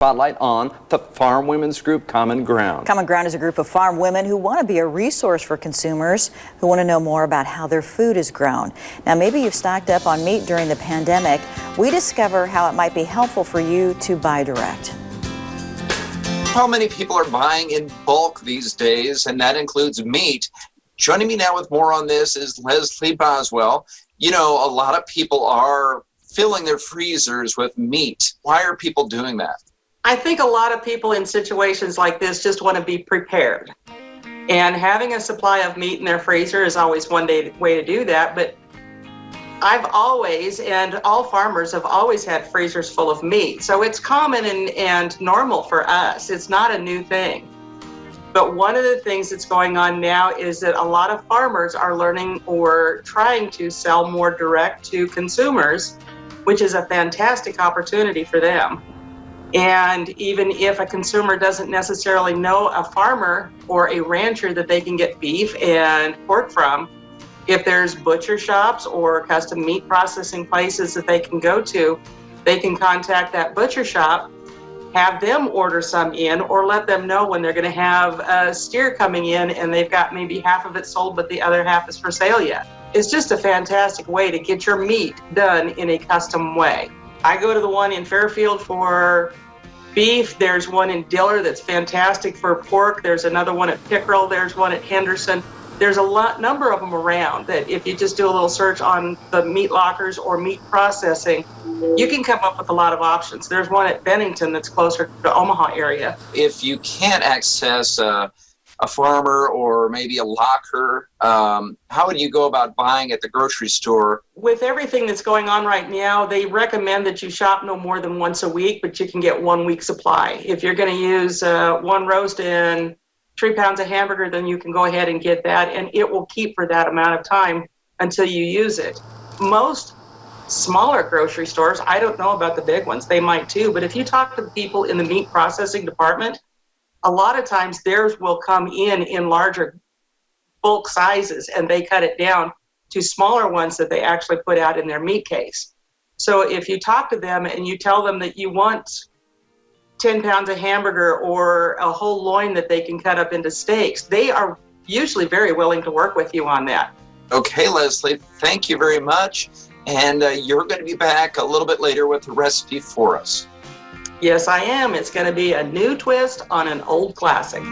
Spotlight on the farm women's group CommonGround. CommonGround is a group of farm women who want to be a resource for consumers who want to know more about how their food is grown. Now, maybe you've stocked up on meat during the pandemic. We discover how it might be helpful for you to buy direct. How many people are buying in bulk these days, and that includes meat? Joining me now with more on this is Leslie Boswell. You know, a lot of people are filling their freezers with meat. Why are people doing that? I think a lot of people in situations like this just want to be prepared. And having a supply of meat in their freezer is always one way to do that. But I've always, and all farmers have always had freezers full of meat. So it's common and normal for us. It's not a new thing. But one of the things that's going on now is that a lot of farmers are learning or trying to sell more direct to consumers, which is a fantastic opportunity for them. And even if a consumer doesn't necessarily know a farmer or a rancher that they can get beef and pork from, if there's butcher shops or custom meat processing places that they can go to, they can contact that butcher shop, have them order some in, or let them know when they're going to have a steer coming in and they've got maybe half of it sold but the other half is for sale yet. It's just a fantastic way to get your meat done in a custom way. I go to the one in Fairfield for beef. There's one in Diller that's fantastic for pork. There's another one at Pickerel. There's one at Henderson. There's a number of them around that if you just do a little search on the meat lockers or meat processing, you can come up with a lot of options. There's one at Bennington that's closer to the Omaha area. If you can't access a farmer or maybe a locker, how would you go about buying at the grocery store? With everything that's going on right now, they recommend that you shop no more than once a week, but you can get 1 week supply. If you're going to use one roast and 3 pounds of hamburger, then you can go ahead and get that, and it will keep for that amount of time until you use it. Most smaller grocery stores, I don't know about the big ones, they might too, but if you talk to the people in the meat processing department, a lot of times theirs will come in larger bulk sizes and they cut it down to smaller ones that they actually put out in their meat case. So if you talk to them and you tell them that you want 10 pounds of hamburger or a whole loin that they can cut up into steaks, they are usually very willing to work with you on that. Okay, Leslie, thank you very much. And you're going to be back a little bit later with a recipe for us. Yes, I am. It's going to be a new twist on an old classic.